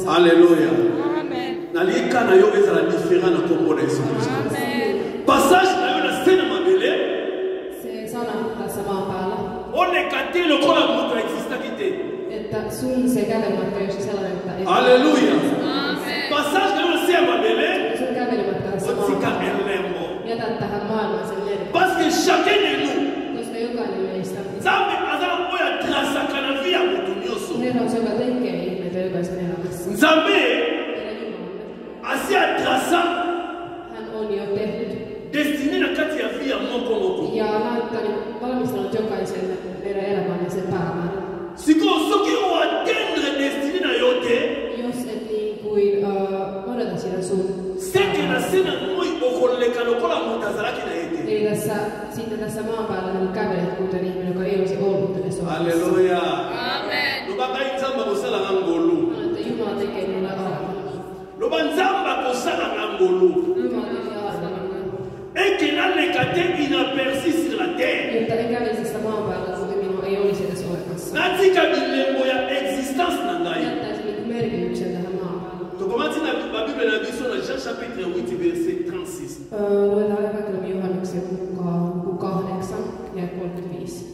Alléluia. Nalika na yo ezala différent na kombo na Yesu Kristo. Passage na yo na scène mabele. Se sana tässä maan päällä. On est caté le corps de notre existence. Että sun se kävelymatka on sellainen, että Alléluia. Passage na yo na scène mabele. Sun kävelymatka on sellainen. Jätät tähän maailmaan sen leden. Parce que chacun de nous. Koska jokainen meistä. Zambe azala oya grâce kana via mutu nyoso. Herra on se, joka tekee ihmeitä jokaisen elämässä. Zambe asia grâce. Hän on jo tehnyt. Destiné na kati ya via moko moko. Ja näyttänyt valmistanut jokaisen meidän elämän ja sen päämäärän. Siko soki o atteindre destiné na yote. Jos et niin kuin odota sitä sun. Seke na sena moi okolleka lokola mutazalaki na ete. Eli tässä maan päällä niin kävelet kuten ihminen, joka ei olisi ollut edes olemassa. Alleluia. Amen. Lobaka nzamba kosala ngolu. Jumala tekee minulle arvon. Loba nzamba kosala ngolu. Jumala tekee arvon. Et qu'il n'a les catés inaperçus sur la terre. Jotta en kävelisi sitä maan päällä, kuten minua ei olisi edes olemassa. Natika bilembo ya existence na ngai. Jättäisi niin merkityksen tähän maan päälle. To commence na Bible na biso na Jean chapitre 8 verset 36. Luetaan evankeliumi Johanneksen luku 8 ja 35.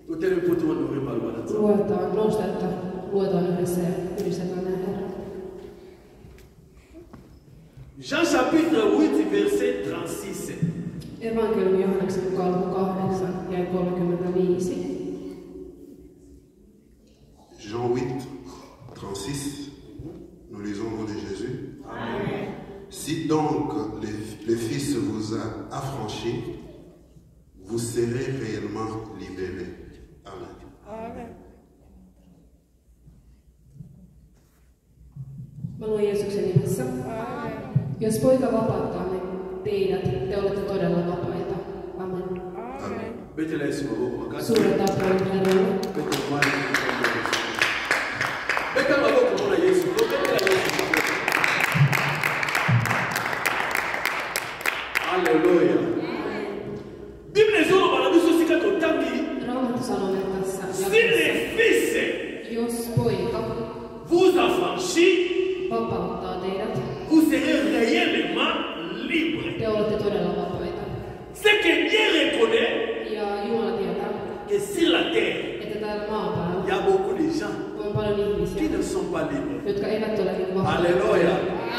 Totel poto on ore balbana. Luetaan nostetta, luetaan yhdessä ja yhdistetään Herran. Jean chapitre 8 verset 36. Evankeliumi Johanneksen luku 8 ja 35. Jean 8, 36, nous lisons au nom de Jésus. Amen. Si donc le Fils vous a affranchi, vous serez réellement libérés. Amen. Amen. Mä luen Jeesuksen nimessä. Amen. Jos poika vapauttaa teidät, te olette todella vapaita. Amen. Amen. Suuret applaudit Herralle. Alléluia. Bible solo bala biso sika to tangi. Raamattu sanoo tässä. Si le fils jos poika vous affranchit, vapauttaa teidät, vous serez réellement libre. te olette todella vapaita. C'est que Dieu reconnaît Ja Jumala tietää, que sur la terre, että täällä maan päällä il y a beaucoup de gens on paljon ihmisiä, qui ne sont pas libres. jotka eivät ole niin vapaita. Alléluia.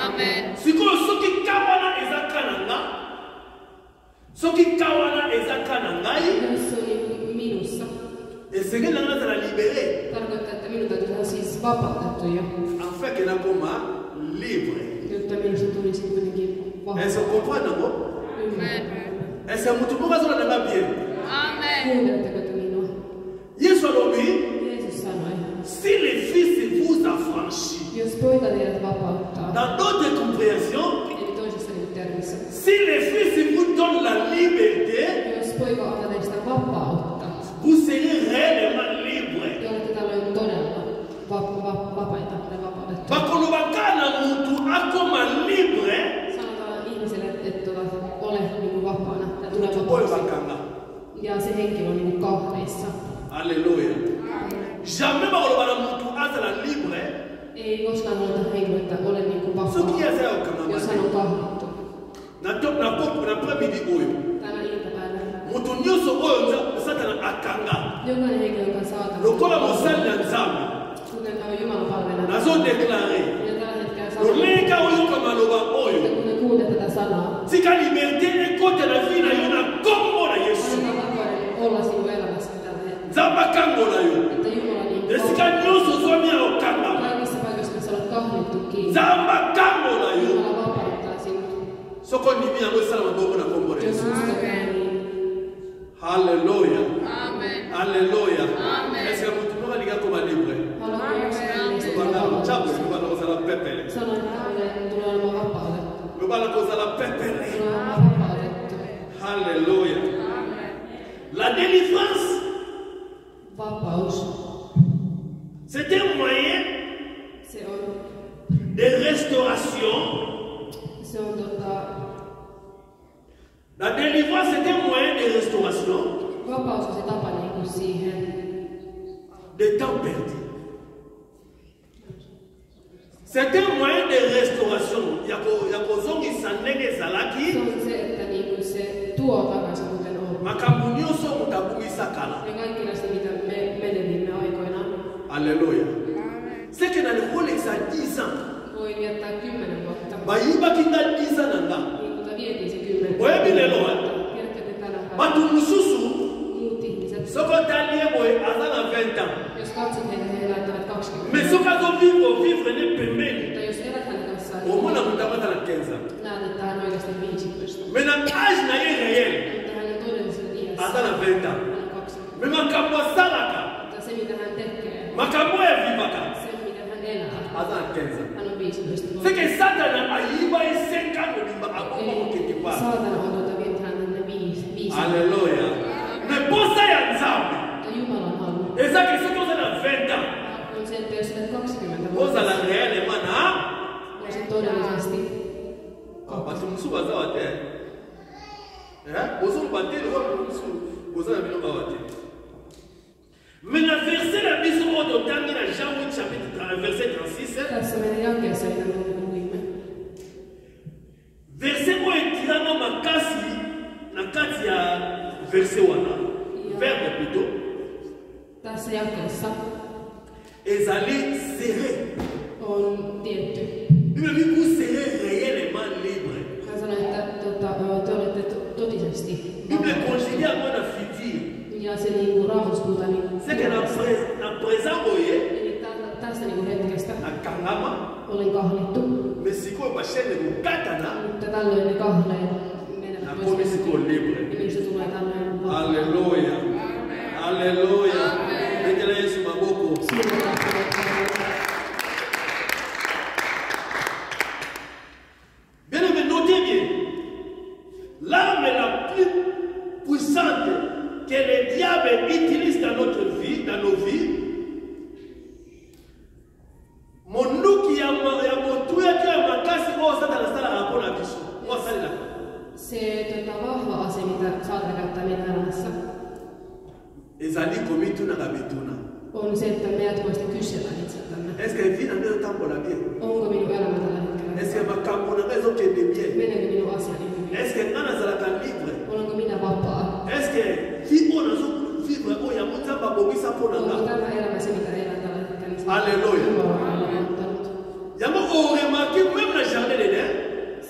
Amen. Siko soki kawana ezakananga. Soki kawana ezakananga. Jos se on minussa, Et ce que l'on a libéré. tarkoittaa, että minun täytyy olla siis vapautettu jo. Enfin que nous sommes libres. Jotta minusta tulisi kuitenkin vapaa. Est-ce qu'on comprend d'abord? Est-ce que tout le monde a bien? Amen. Kuunteletteko te minua? Jésus a dit, Jeesus sanoi, si le Fils vous affranchit, jos poika teidät vapauttaa, dans d'autres compréhensions, eli toisessa termissä, si le Fils vous donne la liberté, jos poika antaa teistä vapautta, vous serez réellement libre. te olette tällöin todella vapaita ja vapautettuja. Bakolobakana mutu akoma libre. Sanotaan ihmiselle, että ole niin vapaana ja tule vapaaksi. Ja se henkilö on niin kahveissa. Alléluia. Jamais bakolobana mutu azala libre. Ei koskaan oleta henkilö, että ole niin vapaa, jos hän on kahvittu. Na premidi oyo. Tänä iltapäivänä. Mutu nyoso oyo satana akanga. Jokainen henkilö, joka saatana. Lokola mosali na nzambe. Kuten Jumalan palvelija. Nazo déclarer. Ja tällä hetkellä sanoo. Loleka oyo kamaloba oyo. Kun ne kuulet tätä sanaa. Tika liberté ekote na vie na yo na kombo na Yesu. Anna vapauden olla sinun elämässä tällä hetkellä. Nzamba kango na yo. Että Jumala niin Esika nyoso zomi ya okanga. kaikissa paikoissa, missä olet kahvittu kiinni. Nzamba kango na yo. Jumala vapauttaa sinut. Soko ndimi yango esala maboko na kombo na Jos Yesu. uskoo niin. Alléluia. Amen. Alléluia. Amen. Est-ce que vous trouvez les gars comme libre? Haluatko yksinäisesti Bana olla chapo, vapaa? bana kozala pepele. Sanoin, että tulee olemaan vapautettu. Bana kozala pepele. Tulee olemaan vapautettu. Alléluia. La délivrance, Vapaus. c'est un moyen Se on, de restauration. se on La délivrance, c'est un moyen de restauration vapaus on se tapa niin kuin siihen de temps perdu. C'est un moyen de restauration. Il y a des zalaki. Se, että niin se tuo takaisin kuten on. Makambunio so mutabumisa kala. Ja kaikki näistä, mitä me menelimme aikoinaan. Alléluia. C'est que dans le rôle ça 10 ans. Voin jättää 10 vuotta. Bayiba kinga 10 ans nanga. Niin kun vietiin se 10 Oya bilelo. Tiedätkö tänä päivänä? Batu mususu. Muut ihmiset. Soko talie boy azana 20 ans. Jos katsot heitä, he elättävät 20. Mais soko zo vivre ne pemeli. Mutta jos elät hänen kanssaan, Au moins on t'a pas 15 ans. näet, että hän oikeasti 15. Maintenant âge na ye réel. Mutta hänen todellisella iässä. Azana 20 ans. Hän on 20. Mais makambo salaka. Mutta se, mitä hän tekee, Makambo ya vivaka. se, miten hän elää, Azana 15 ans. hän on 15 C'est vuotta. que Satan a yiba et 5 ans de liba a bomba quelque part. Saatana on vienyt hänelle 5 Alléluia. Mais pour ça il y a nzambe. Mutta Jumalan halu Et ça que c'est qu'on a 20 ans. on se, että jos olet 20 Vous vuotta, allez réellement na. voisit todellisesti Parce que musu baza wate. Bozo bate le musu. Bozo na bino wate. Mais le verset la mise au monde dans Jean 8 chapitre verset 36. tässä meidän jakeessa, mitä me luimme. Verset où est tirano makasi na kati ya verset wana. Verbe plutôt. Tässä jakeessa Ezali serré. on tietty. Bible dit vous serez réellement libre. Hän sanoi, että te olette totisesti Bible conjugue à mon futur. ja se niin Raamatussa puhutaan niin C'est que na présent voyez eli tästä niin hetkestä na kangama olin kahlittu, mais siko ba chaîne de katana mutta tällöin ne kahleet menevät na komi siko libre. ja minusta tulee tällainen Alléluia. Alléluia. Metela Yesu maboko. Bien aimé, notez bien. L'arme la plus puissante que le diable utilise dans notre vie, dans nos vies, monuki ya motu yake ya makasi osa na sala hapo na biso. Osalila. Se vahva ase, mitä saatana käyttää meidän elämässä, Ezali komitu na kabetuna. on se, että me jatkuvasti kysellään itseltämme. Est-ce que vie n'a pas tambola bien? Onko minun elämä tällä hetkellä? Est-ce que ma camona raison que de bien? Meneekö minun asiani hyvin? Est-ce que nana zalaka libre? Olenko minä vapaa? Est-ce que vie on a vivre o ya mutamba bobisa pona Onko nga? tämä elämä se, mitä elän tällä hetkellä? Alléluia. Jumala on antanut. Yamo o remarqué même le jardin d'Éden.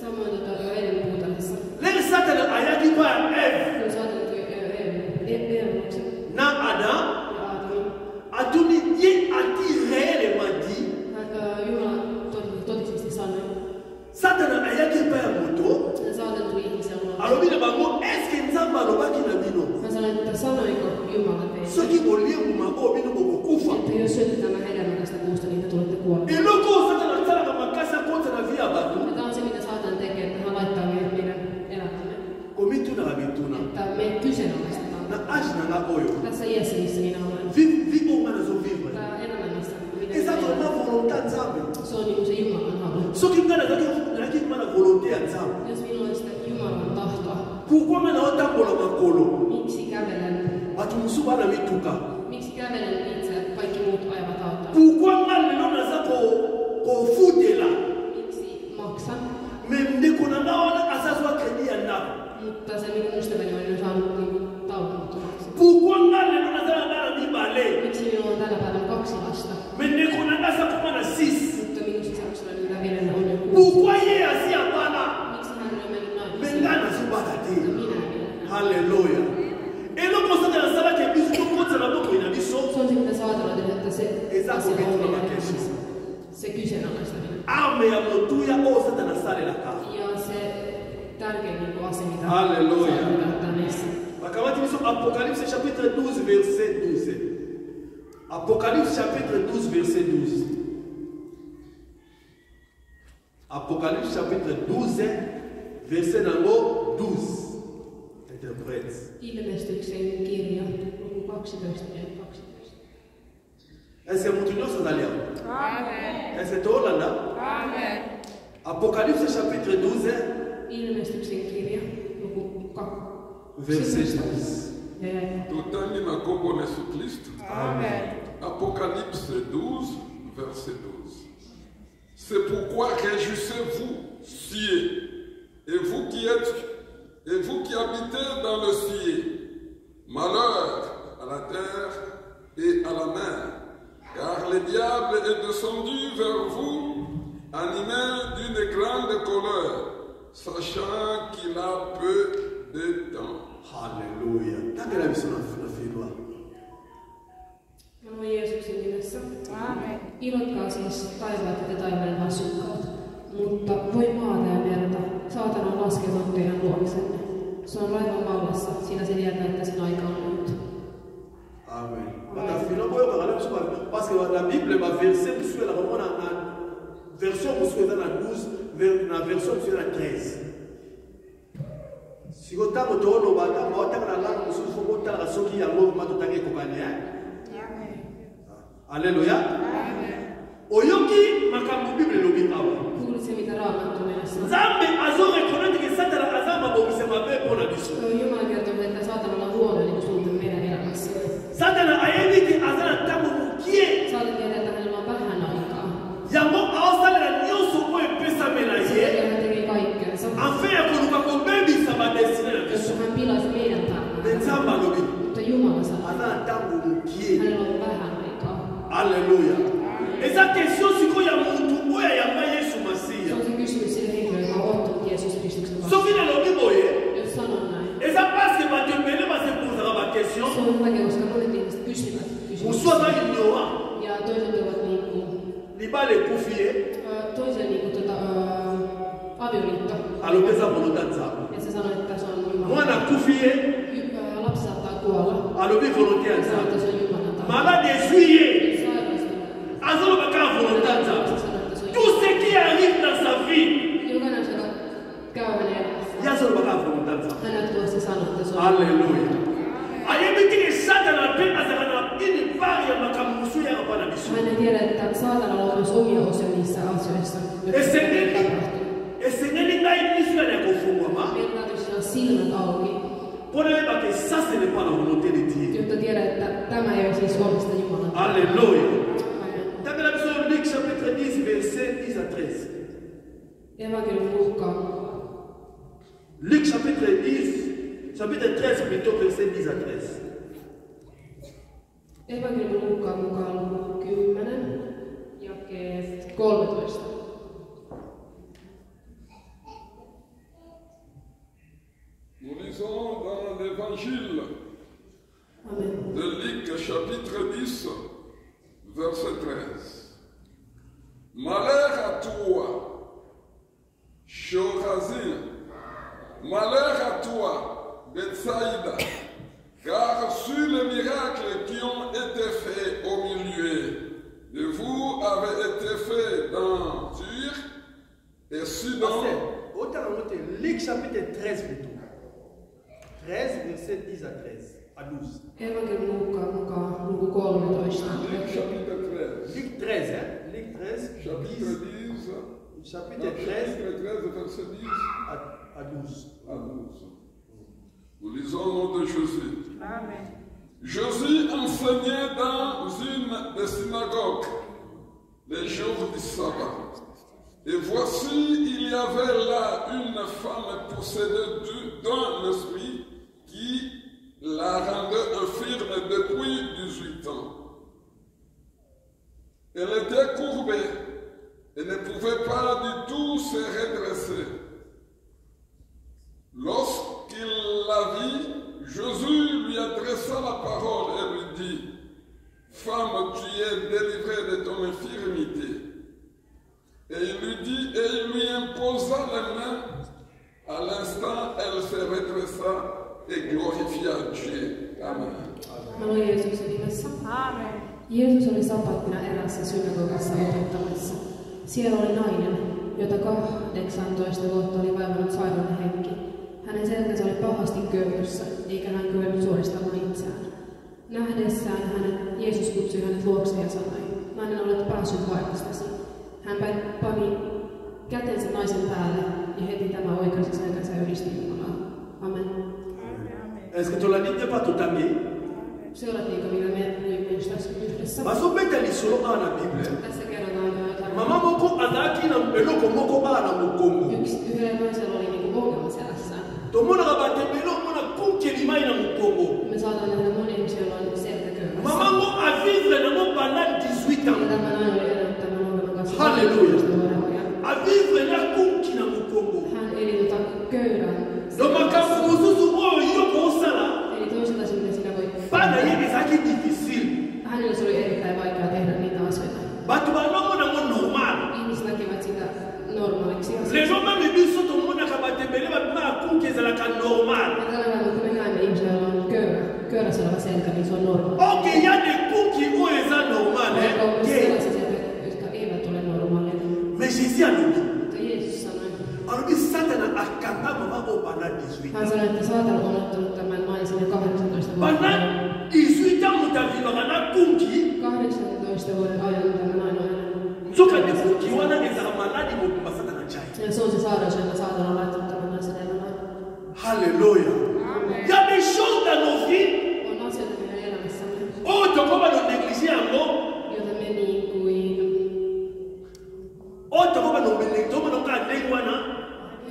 Samoin jo Eden puutarhassa. Les Satan ayaki pa Ève Kun sä ajattelet Eemuksen na Adam ja Aatamin, a tout Dieu a-t-il réellement dit Jumala totisesti sanoi, Satan ayaki pa ya moto. että saatan tuli ihmisen luo. Alobi na bango est-ce que nzamba alobaki na bino? Mä sanoin, että sanoiko Jumala teille, Soki boliemu mabo bino bokokufa. että jos syötte tämän hedelmän tästä puusta, niin te tulette kuolemaan. Eloko Satan asalaka makasi contre la vie ya bato. Ja tämä on se, mitä saatan tekee, että hän laittaa meidän elämämme. Komituna kabetuna. Että me kyseenalaistetaan. Na âge na nga oyo. Tässä iässä, missä minä olen. Vive au mana zo vivre. Tämä elämä, missä minä Et ça elän. vraiment volonté nzambe. Se on niin se Jumalan halu. Soki nga nazaki mana volonté ya nzambe. Jos minulla on sitä Jumalan tahtoa, Pourquoi nga naotambola makolo? miksi kävelen? Bato mosusu bana mituka. Miksi kävelen itse, kaikki muut ajavat autoa? Pourquoi nga lelo naza kofutela? Miksi maksan? Me ndeko na nga wana azazwa kredi ya ndako. Mutta se minun ystäväni on saanut niin tallettumaksi. Pourquoi nga lelo naza na nga na mibale? Miksi minulla on tänä päivänä 2 lasta? Me ndeko na nga aza koma na 6. Mutta minun sisaruksella niitä vielä on jo 6. Pourquoi ye asi ya bana? Miksi hän on mennyt Me naimisiin? nga nazobala te. Minä vielä. Alléluia. eloko osaka nasalaki biso tokotisa na boko na biso Se on se, mitä saatana tehdä, että se eza asia on kometuna meidän bakesho elämässä. Se kyseenalaistaminen. arme ya motuya oyo satana asalelaka. Ja se tärkein niin asia, mitä Halleluja. saatana käyttää meissä. bakamati biso Apocalypse chapitre 12 verset 12. Apocalypse chapitre 12 verset 12. Apocalypse chapitre 12 verset number 12. Interprète. Ilmestyksen kirja, luku 12 ja 12. Est-ce que mon union s'en alliant? Amen. Est-ce que tu es là? Amen. Apocalypse chapitre 12 Ilmestyksen kirja, luku 2. verset 12. Tutani na kombo na Yesu Kristo. Amen. Apocalypse 12, verset 12. C'est pourquoi réjouissez-vous, cieux, et vous qui habitez dans le ciel. Malheur à la terre et à la mer, car le diable est descendu vers vous, animé d'une grande colère, sachant qu'il a peu de temps. Alléluia. Takela biso na filwa. Sanoo Jeesuksen nimessä. Aamen. Ilotkaa siis taivaat ja taivaiden asukkaat, mutta voi maata ja merta, saatana on laskenut teidän luoksenne. Se on laivon vallassa, siinä se tietää, että sen aika on nyt. Amen. Parce que la Bible va verser sur la version sur la 12, la version sur la 13. Si vous avez un peu de temps, vous avez Alléluia. Oyoki makambo Bible lobi awa. Kuulitse mitä Raamattu mennessä. Nzambe azo reconnaître que Satan azama bobise mabe pona biso. Jumala kertoo, että saatanalla on huono niin suhteen meidän elämässä. Satan ayebiki azana tamu mukie. Saatan tietää, että hänellä on vähän aikaa. Yango aosala nyonso oyo epesamela ye. Hän teki kaikkensa. Afin ya koluka kobebisa badestina ya biso. Hän pilasi meidän tahdon. Nzambe alobi. Mutta Jumala sanoi. Azana tamu mukie. Hänellä on vähän aikaa. Alléluia. Et sa question c'est qu'il y a mon tour et il y a Yesu Massia. Se on se kysymys sille henkilölle, joka on ottanut Jeesus Kristuksen vastaan. Sophie n'a pas boye. Jos sanon näin. Et ça passe que ma demande va se poser la question. Se on hyvä, koska monet ihmiset kysyvät Ou kysymyksiä. soit dans l'ignorant. Ja toiset ovat niinku... Liba les confier. Toisen niinku avioliitto. Alors que ça volonté ça. Ja se sanoi, että se on Jumala. Moi na confier. Lapsi saattaa kuolla. Alors que volonté Ja ça. sanoi, että se on Jumalan tahto. Malade juillet. Sairastunut. Azolo baka volonté ça. Tout ce qui arrive dans sa vie. Jokainen, joka käy hänen elämässä. Il y a azolo baka volonté ça. Hänet tuossa sanoi, että se on Alléluia. Ayebiki que Satan a peine azana une part ya makamusu ya bana biso. Hän ei tiedä, että saatanalla on myös omia osia niissä asioissa, jotka tapahtuu. Et c'est n'est pas une mission à confondre. Meidän täytyy saada silmät auki, Pour ne pas que ça ce n'est pas la volonté de Dieu. jotta tiedä, että tämä ei ole siis omista Jumalan. Alléluia. Amen. Dans la mission de Luc chapitre 10 verset 10 à 13. Evankeliumi Luukkaan. Luc chapitre 10, chapitre 13 plutôt verset 10 à 13. Evankeliumi Luukkaan mukaan luku 10, jakeet 13. Nous lisons dans l'évangile Amen. de Luc, chapitre 10, verset 13. Malheur à toi, Chorazin. Malheur à toi, Bethsaïda, car sur les miracles qui ont été faits au milieu de vous avaient été faits dans Tyr et Sidon. Autant noter Luc chapitre 13 plutôt. 13 verset 10 à 13 à 12. Evankeliumi Luukkaan mukaan luku 13. Luc chapitre 13. Luc 13, hein? Luc 13, Chapitre 10. chapitre 13 Chapitre 13, verset 10 à 12. à 12. Nous lisons au nom de Jésus. Amen. Jésus enseignait dans une des synagogues les jours du sabbat. Et voici, il y avait là une femme possédée d'un esprit qui la rendait infirme depuis 18 ans. Elle était courbée et ne pouvait pas du tout se redresser. Lorsqu'il la vit, Jésus lui adressa la parole et lui dit, « Femme, tu es délivrée de ton infirmité. » Et il lui imposa les mains. À l'instant, elle se redressa et glorifia Dieu. Amen. Sanoo Jeesuksen nimessä. Amen. Jeesus oli sapattina erässä synagogassa opettamassa. Siellä oli nainen, jota 18 vuotta oli vaivannut sairauden henki. Hänen selkänsä oli pahasti köyhyssä, eikä hän kyennyt suoristamaan itseään. Nähdessään hänet, Jeesus kutsui hänet luokseen ja sanoi, nainen, olet päässyt vaivastasi. Hän pani kätensä naisen päälle ja heti tämä oikaisi selkänsä ja ylisti Jumalaa. Amen. Est-ce que tu l'as dit pas tout à fait? Seurattiinko mitä me luimme tässä yhdessä? Parce que tu as la Bible. Tässä kerrotaan jotain. Maman moko azaki bazalaki na eloko moko baa na mokongo. Yhdellä naisella oli niinku ongelma selässään. Tomonaka batembele omona kunkeli mai na mokongo. Me saadaan nähdä moni ihmisiä, joilla on selkäköyhässä. Mamango a vivre nango pendant 18 ans. Ja tämä nainen oli elänyt tämän ongelman kanssa. Halleluja. A vivre na kunki na mokongo. Hän eli köyhän. No makambo mosusu oyo yoko osala. Eli toisaalta sitten sitä voi... Bana ye ezalaki difficile. Hänelle se oli erittäin vaikea tehdä niitä asioita. Bato banongo nango normal. Ihmiset näkevät sitä normaaliksi Les asiaksi. gens même biso tomonaka batembele babima ya kunki ezalaka normal. Ja tällä päivänä, kun me näemme ihmisiä, joilla on köyrässä oleva selkä, niin se on normaali. Ok, il y a des kunki oyo eza normal. Vaikka on myös sellaisia selkä, jotka eivät ole normaaleja. Mais Jésus a dit. Mutta Jeesus sanoi. Alors Satan akanga mama o pendant 18 Hän ans. sanoi, että Saatan on ottanut tämän naisen jo 18 vuotta. Pendant 18 ans mutavivaka na kunki. 18 vuoden ajan tämä nainen on elänyt. Nzoka de kunki wana ezala maladi mobimba Satan achai. Ja se on se sairaus, jonka Saatan on laittanut tämän naisen elämään. Alléluia. Il y a des choses dans nos vies. On asioita meidän elämässämme, Oh, tokoma no négliger yango. joita me niin kuin... Oh, tokoma no beleng tokoma no ka ndenge wana.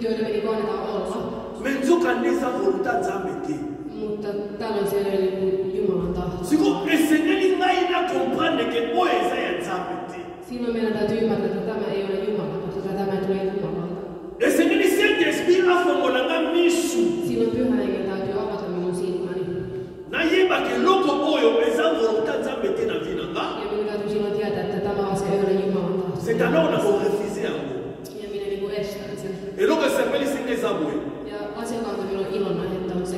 joita me niin annetaan olla. Mais nzoka nde eza volonté ya Nzambe te. Mutta tällöin se ei ole Jumalan tahto. Siko esengeli ngai na comprendre ke oyo eza ya Nzambe te. Silloin meidän täytyy ymmärtää, että tämä ei ole Jumalan tahto, tai tämä ei tule Jumalalta. Esengeli Saint-Esprit afongola nga misu. Silloin Pyhä Henki täytyy avata minun silmäni. Nayeba ke eloko oyo eza volonté ya Nzambe te na vie na nga. Ja minun täytyy silloin tietää, että tämä asia ei ole Jumalan tahto. C'est alors na korefuser yango. Ja minä niin kuin estän sen. Eloko esengeli singa eza boye. Ja asian kautta minun ilon aihetta on se,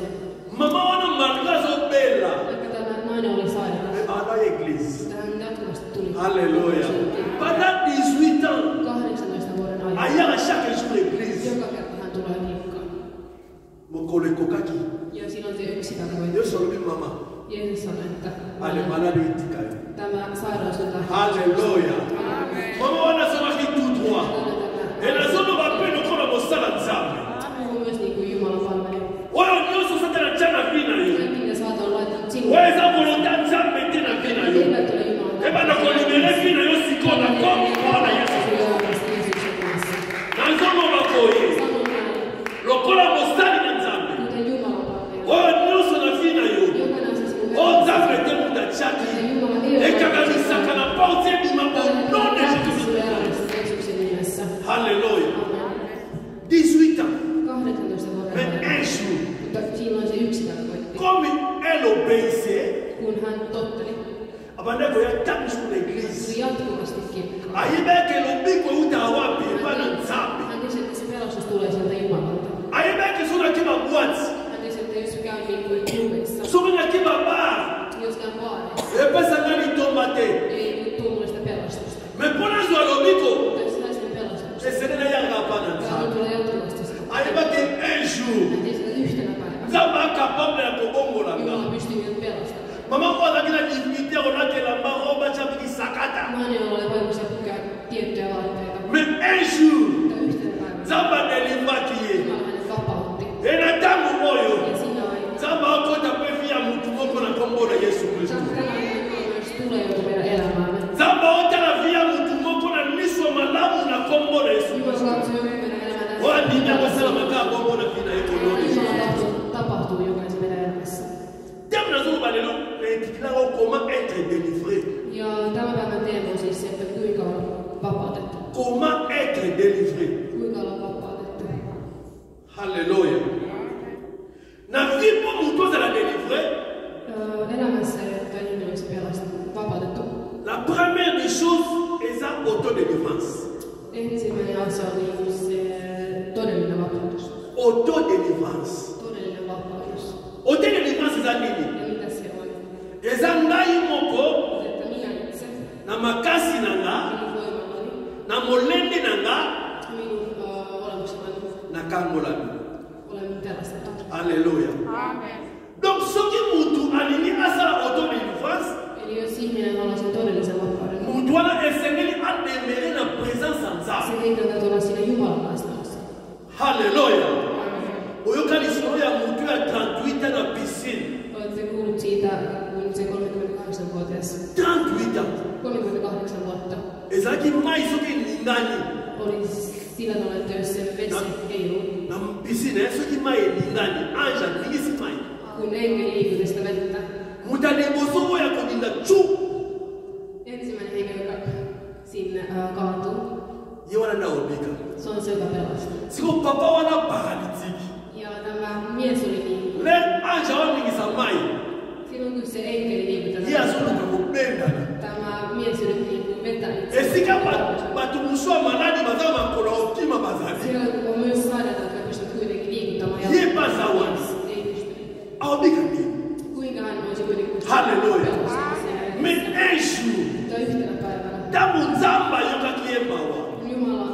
Mama wana malgré azobela. vaikka tämä nainen oli sairas, Ana église. mutta hän jatkuvasti tuli. Alléluia. Pendant 18 ans, 18 vuoden ajan. ayaka chaque jour église. Joka kerta hän tulee kirkkaan. Mokolo ekokaki. Ja silloin se yksi päivä Yo solobi mama. Jeesus sanoi, että Ale malade etika yo. tämä sairaus on tähän. Alléluia. Mama wana azobaki tout droit. Et nazoloba mpe lokola mosala Nzambe. Puhuu myös niin kuin Jumalan palvelija. Oyo nyonso Satana atya na vie na yo. Kaikki mitä Saatan on laittanut sinulle. Oyo eza volonté ya Nzambe te na vie na yo. Eivät ole Jumalan Ebanda kolibere vie na yo sikoyo na kombo na Yesu. Nazoloba boye. Sanon näin, Lokola mosali na Nzambe. kuten Jumalan palvelija. Oyo nyonso na vie na yo. Jokainen asia sinun Oh elämässä. Nzambe te mutu atyaki. Ja Jumala ei ole Ekangamisaka na porte ebima au nom de Jésus. sinun elämässä Jeesuksen nimessä. Alléluia. Amen. 18 ans. 18 vuoden Mais ajan. un jour, Mutta silloin se yksi päivä koitti. comme elle obéissait, Kun hän totteli, abandaki koya tatu sur l'église. tuli jatkuvasti kirkkoon. Ayebaki elobiko euta wapi epa na Nzambe. Hän tiesi, että se pelastus tulee sieltä Jumalalta. Ayebaki soki aki baboite, Hän tiesi, että jos käy niin kuin klubeissa, soki aki babar, jos käy baareissa, epesanga litomba te. ei tule mulle sitä pelastusta. Mais mpona zwa lobiko, Mutta jos saisi sitä pelastusta, esenena yanga pa na hän Nzambe. tulee jatkuvasti sitä. Ayebaki un jour, Hän tiesi, että yhtenä päivänä Nzambe acapable ya kobongola nga. Jumala pystyy minut pelastamaan. Mama ko azalaki na divinité olatelamba oyo batyaki sakata. Nainen, jolla oli voimassa pukea tiettyjä vaatteita. Mais un jour, Mutta yhtenä päivänä Nzambe adelivraki ye. Jumala hänet vapautti. E na ntango oyo, Ja sinä aikana. Nzambe akota mpe vi ya mutu moko na kombo na Yesu Kristo. Tänä aikana myös tulee joku meidän elämäämme. Nzambe akotala vi ya mutu moko na miso malamu na kombo na Yesu Jumala Kristo. katsoo joku meidän elämää Oyo andimi tässä. akosala maka kombo na vi na ye kombo na Yesu. Jumalan tahto tapahtuu jokaisen meidän elämässä. Teme nazoloba lelo naintikilaka comment être délivré. Ja tämän päivän teema on siis se, että kuinka olla vapautettu. Comment être délivré. Kuinka olla vapautettu. Alléluia. Na vie mpo mutu ozala délivré, Elämässä, jotta ihminen olisi pelastettu, vapautettu. la première des choses eza autodélivrance. Ensimmäinen asia on niin kuin se todellinen vapautus. Autodélivrance. Todellinen vapautus. Autodélivrance eza nini? Ja mitä se on? Eza ngai moko Että minä itse, na makasi na nga, minun voimallani, na molende na nga, minun olemukselani na kangolami. olen pelastettu. Alléluia. Donc soki mutu alingi asala autodélivrance, Eli jos ihminen haluaa sen todellisen vapauden, mutu wana esengeli ademere na présence ya Nzambe. se henkilö täytyy olla siinä Jumalan läsnäolossa. Alléluia. Oyoka lisolo ya mutu ya 38 ans na piscine. Olette kuullut siitä, kun se 38-vuotias, 38 ans. 38 vuotta, Ezalaki mai soki ningani. oli sillä tavalla, että jos se vesi ei ollut. Na piscine, soki mai elingani, anja ningisi mai. Kun enkeli liikutti sitä vettä. Mutta ne bosovo ya kodinda chu. Ensimmäinen henkilö, joka sinne kaatuu. Yewana na obika. Se on se, joka pelastaa. Siko papa wana paralytique. Ja tämä mies oli niin. Le anja on ningisa mai. Silloin kun se enkeli liikutti. Iya solo kupendana. Tämä mies yritti niin vetää itse. Esika batumuswa maladi bazama kola optima bazali. Siellä on myös sairaita, jotka pystyvät kuitenkin liikuttamaan. Ye bazawan. Ei pysty. Aobika ni. Kuinka hän voisi kuitenkin pystyä Halleluja. pelastamaan siellä. Me eshu. Mutta yhtenä päivänä Tabu nzamba yoka kiemawa. Jumala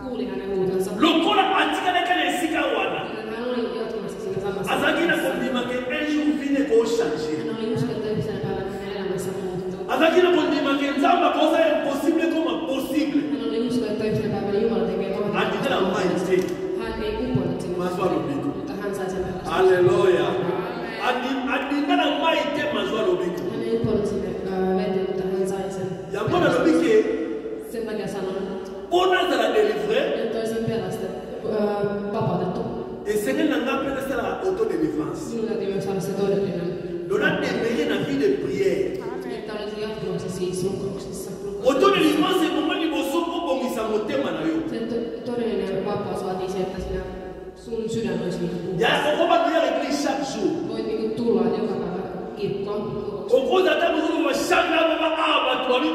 kuuli hänen huutonsa. Lokola atikana kana esika wana. Hän oli jatkuvasti siinä samassa. Azakina kondima ke eshu vine ko changer. Hän oli usko, että yhtenä päivänä hänen elämänsä muuttuu. Azakina kondima ke nzamba cosa impossible comme possible. Hän oli usko, että yhtenä päivänä Jumala tekee Atikana maite. Hän ei uponnut sinne. Maswalo biko. Mutta hän sai sen pelastaa. Halleluja. Adingana maite maswalo biko. Hän ei uponnut sinne veteen, mutta hän sai sen. Ya mbona lobike Sen takia sanon, ona zala délivrer että toisen vapautettu. et Seigneur n'a pas pris la autodélivrance. Sinun täytyy myös saada se todellinen. L'on a démarré la vie de prière. Että olisi jatkuvasti siis rukouksissa. Autodélivrance c'est moment où boso obongisa motema na yo. Se todellinen vapaus vaatii se, että sinä, sun sydän olisi niin puhdas. Ya okoba dia l'église chaque jour. Voit niin tulla joka päivä kirkkoon. Okoza ta bozo ba shanga ba aba to ni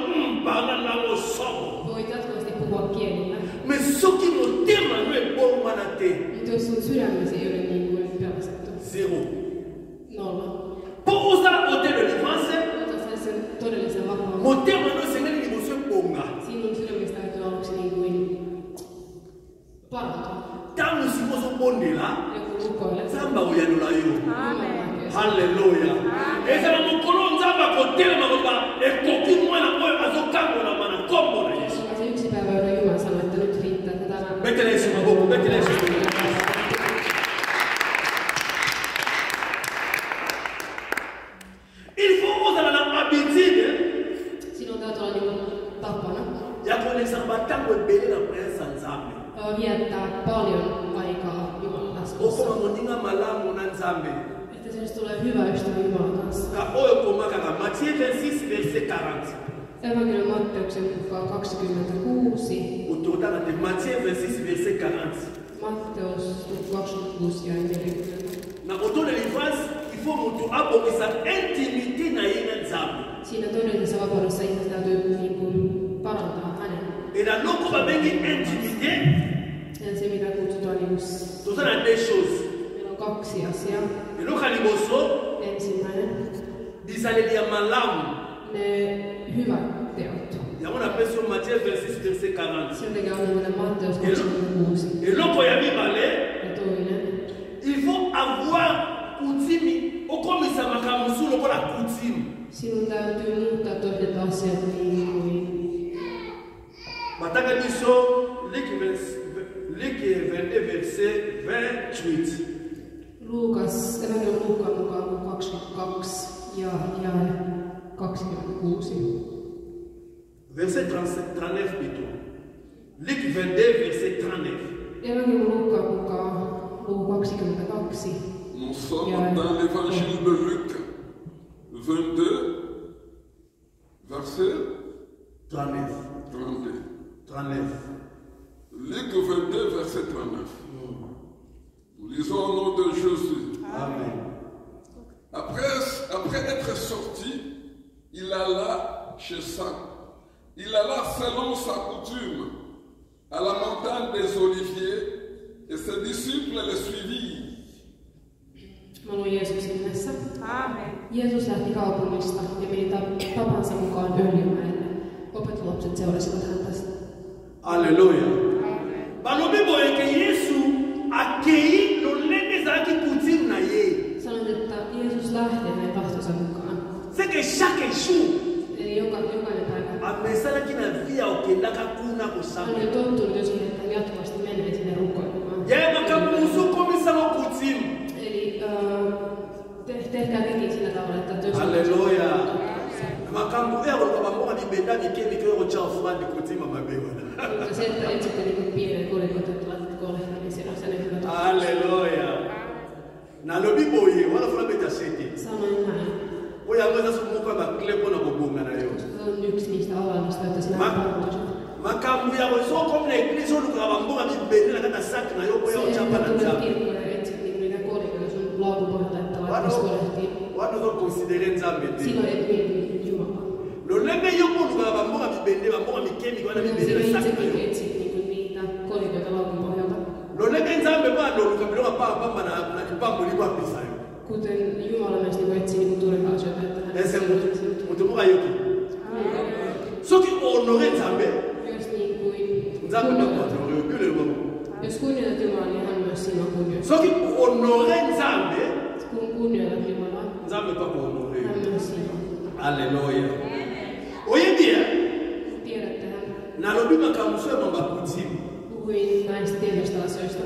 bana na mo somo. Voit jatkuvasti puhua kielillä. Mais soki motema no e bomba na te. Mutta jos sun sydämesi ei ole niin kuin pelastettu. Zéro. Nolla. Pour osa autodélivrance, Ota sen todellisen vapauden. motema no Seigneur ni bozo bonga. Sinun sydämestä täytyy aluksi niin kuin parantua. Tangu sikozo bondela, Joku rukoilee. nzamba oyanola yo. Amen. Halleluja. Ezala mokolo nzamba kotelema koba ekoki mwana oyo azokangola mana kombo na Yesu. Se yksi päivä, jolloin Jumala sanoi, että nyt riittää, että tämä... Betele Yesu maboko, betele Yesu maboko. Il faut ozala na habitude Sinun täytyy olla niin tapana ya kolekisa batango ebele na prince ya Nzambe. viettää paljon aikaa Jumalan läsnässä. Okoma moninga malamu na Nzambe. Että sinusta tulee hyvä ystävä Jumalan kanssa. Ka oyo komakaka Matthieu 26 verset 40. Evankeliumin Matteuksen mukaan 26. Ototana te Matthieu 26 verset 40. Matteus 26 ja 40. Na autodélivrance, il faut moto abongisa intimité na ye na Nzambe. Siinä todellisessa vapaudessa ihmisen täytyy niin kuin parantaa hänen. Et na loko babengi intimité, Ja se mitä kutsutaan niin kuin... tozana deux choses. Meillä on kaksi asiaa. Eloko liboso, Ensimmäinen. bisaleli ya malamu. Ne hyvät teot. Yango na peso Matthieu 26 verset 40. Sen takia on tämmöinen Matteus 26. Eloko ya mibale, Ja toinen. il faut avoir coutume. Okomisa makambo su lokola coutume. Sinun täytyy muuttaa toiset asiat niin kuin... Bataka biso, Luc 22 verset 28. Luukas, evankeliumin Luukkaan mukaan 22 ja 26. Verset 39 plutôt. Luc 22 verset 39. Evankeliumin Luukkaan mukaan luku 22. Nous sommes dans l'évangile de Luc 22, verset 39. 32. 39. Luc 22, verset 39. Nous lisons au nom de Jésus. Amen. Après être sorti, il alla chez ça. Il alla selon sa coutume à la montagne des Oliviers et ses disciples le suivirent. Mä luin Jeesuksen nimessä. Aamen. Jeesus lähti kaupungista ja meni tapansa mukaan Öljymäelle. Opetuslapset seurasivat häntä. Alléluia. Balobi boyeke Yesu akei lolenge ezalaki coutume na ye. Sanoin, että Jeesus lähtee hänen tahtonsa mukaan. C'est que chaque jour Eli jokainen päivä. amesalaki na vie ya okendaka kuna Hän kosamba. oli tottunut jo siihen, että hän jatkuvasti menee sinne rukoilemaan. Yaye makambo mosu okomisango coutume. Eli tehkää tekin sillä tavalla, että jos... Alléluia. Makambo oyo akoluka bamboka mibenda mike mike oyo cha ofrande côté mama bewana. Mutta se, että etsitte niin pienen kolikot, että laitatte kolehtaan, niin siinä on sen hyvä. Alléluia. Na lobi boye, wala fula beta sete. Sanoin näin. Oya ngoza sumuka ba klepo na kubunga na yo. Se on yksi niistä avaimista, että sinä parantuisit. Makambu ya so comme l'église on ka bambonga bi bendela kata sak na yo boya o chapa na nzambe. nzambe. Kirkkoja etsit niitä kolikoja sun laukun pohjalta, että laittaisi kolehtiin. Watu zo considérer nzambe te. Silloin et mieti Jumalaa. Lo lembe yo ko ka bambonga bi bendela bambonga mi kemi ko na bi bendela sak na yo. Etsit niitä kolikoita laukun pohjalta. Lo lembe nzambe ba lo ka bilo pa pamba na kipambo li kwa pesa yo. Kuten Jumala myös etsii turhaa asioita, että hän Ese mutu mo ayoki. Soki honorer nzambe. Jos niin kuin Nzambe na ko honorer le bon. Jos kunnioitat Jumalaa, niin hän myös sinua kunnioittaa. Soki honorer nzambe. Kun kunnioitat Jumalaa, Nzambe pa ko honorer. hän myös sinua. Alléluia. Oye bien. Tiedättehän, Nalobi makamuso ya mamba kutimi. puhuin näistä tietyistä asioista.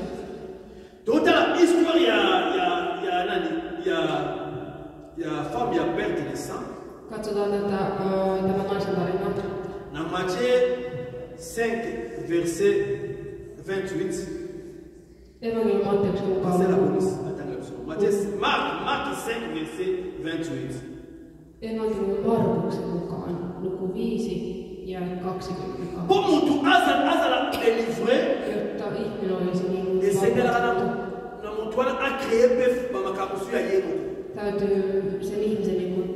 Tota histoire ya nani ya femme ya perte de sang. Katsotaan tämä naisen tarinaa. Dans Matthieu 5 verset 28. Evankeliumi Matteuksen mukaan C'est la luku. police. Attends, Marc 5 verset 28. Evankeliumi Markuksen mukaan luku 5 ja 20. Pour mutu azala délivré Jotta ihminen olisi niin et c'est là vapautettu, na mutu a créé pef ba makamuso ya yemo. täytyy sen ihmisen niin kuin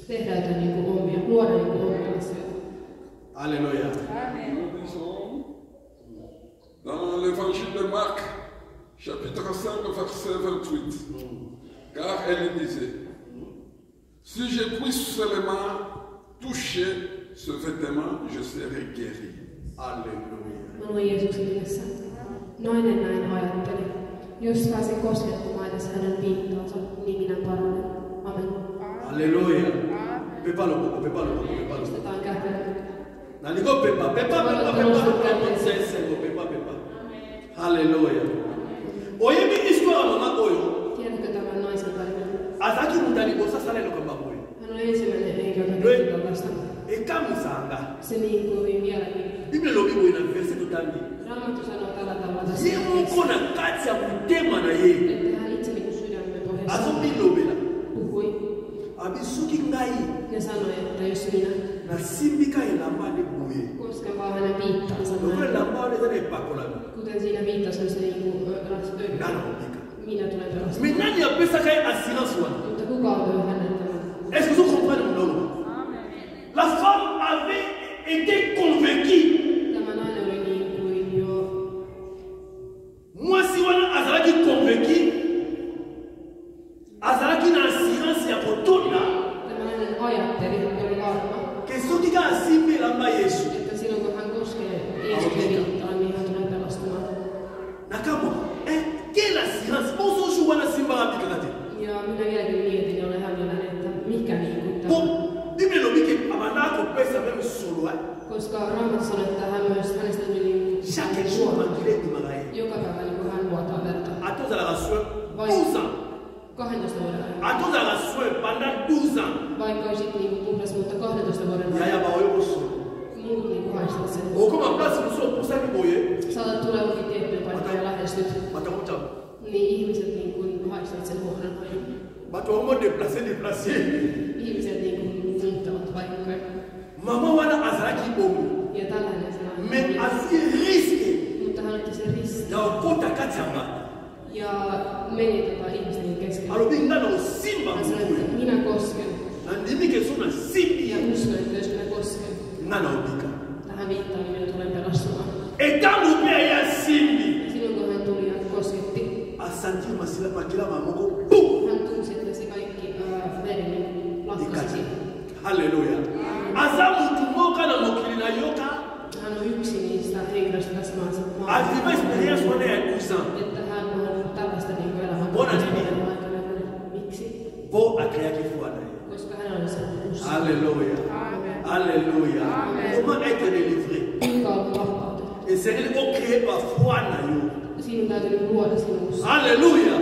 tehdä jotain niin kuin omia, luoda niin kuin omia asioita. Alléluia. Nous lisons dans l'évangile de Marc, chapitre 5, verset 28. Car elle disait, si je puis seulement toucher ce vêtement, je serai guéri. Alléluia. Mä luin Jeesuksen nimessä. Nainen näin ajatteli. Jos pääsen koskettamaan edes hänen viittaansa, niin minä paranen. Amen. Alléluia. Pepa lo. Nostetaan käteen. Naligo pepa. Pepa. Alléluia. Oye mi histoire mama oyo. Tiedätkö tämän naisen tarinan? Azaki mutali bosa sala lo kamba boy. Hän oli ensimmäinen henkilö, joka teki tällaista. E kamusanga. Se niin kuin vieläkin. Bible lo bibo ina verset totambi. Raamattu sanoo tällä tavalla tässä Ye tekstissä, moko na kati ya mutema na ye. että hän itse niin kuin sydämen pohjassa Azo bilobela. puhui Abisuki ngai ja sanoi, että jos minä na simbika elamba ne boye. kosken vaan hänen viittaansa Lokole näin, lamba ne tane pakola. kuten siinä viittasi, se niin kuin Nana obika. minä tulen pelastamaan. Mais nani apesa kai assurance wana? Mutta kuka antoi hänen tämän? Est-ce que vous comprenez mon nom? La femme avait été convaincue. Tämä nainen oli niin kuin jo Moi si wana azalaki convaincu, azalaki na assurance ya kotona tämä nainen ajatteli ja oli varma, que soki ka asimbi elamba Yesu. että silloin kun hän koskee Jeesuksen viittaan, niin hän tulee pelastamaan. Nakamo, quelle assurance? Bonso jou wana simba abika te. Ja minä vieläkin mietin ja olen hämmäinen, että mikä niin kuin Bon, tämä. Bible lobi ke abanda ko pesa même solo. Koska Raamattu sanoo, että hän myös hänestä tuli niin Chaque jour malgré du magaye. joka päivä niin kuin hän vuotaa verta. Attends à la soeur 12 ans. 12 vuoden ajan. Attends à la soeur pendant 12 ans. Vaikka olisit niin kuin puhdas, mutta 12 vuoden Ya ajan. ya ba oyo solo. Muut niin kuin haistat sen. O comme en place nous sommes pour ça que boye. Saatat tulla johonkin tiettyyn paikkaan ja lähestyt. Matamuta. Niin ihmiset niin kuin haistat sen huonon hajun. Bato vraiment déplacé. Ihmiset niin kuin muuttavat paikkoja. Maman wana azalaki bomo. Ja tällainen se Mais nainen. asi risque Mutta hän otti sen ristin. ya okota kati ya bato. Ja meni ihmisten keskelle. Alobi nga na osimba Hän sanoi, moto. että minä kosken. Nandimi ke so na simbi Ja ye. uskon, että jos minä kosken Nga na obika. tähän viittaan, niin minä tulen pelastumaan. Etango mpe ya simbi. Ja silloin kun hän tuli ja kosketti, Asanti makila mamoko. Boum. hän tunsi, että se kaikki veri niin lakkasi Ikati. siihen. Halleluja. Aza mutu moka na mokili na yoka. Hän on yksi niistä henkilöistä tässä maassa, Aviva expérience wana ya 12 ans. että hän on tällaista niin kuin elämää Bona nini? vuoden aikana nähnyt. Miksi? Po akreaki fuana ye. Koska hän oli sen usko. Alléluia. Alléluia. Comment être délivré? Kuinka on vapautettu? Et c'est elle qui créé par foi na yo. Sinun täytyy niin luoda sinun usko. Alléluia.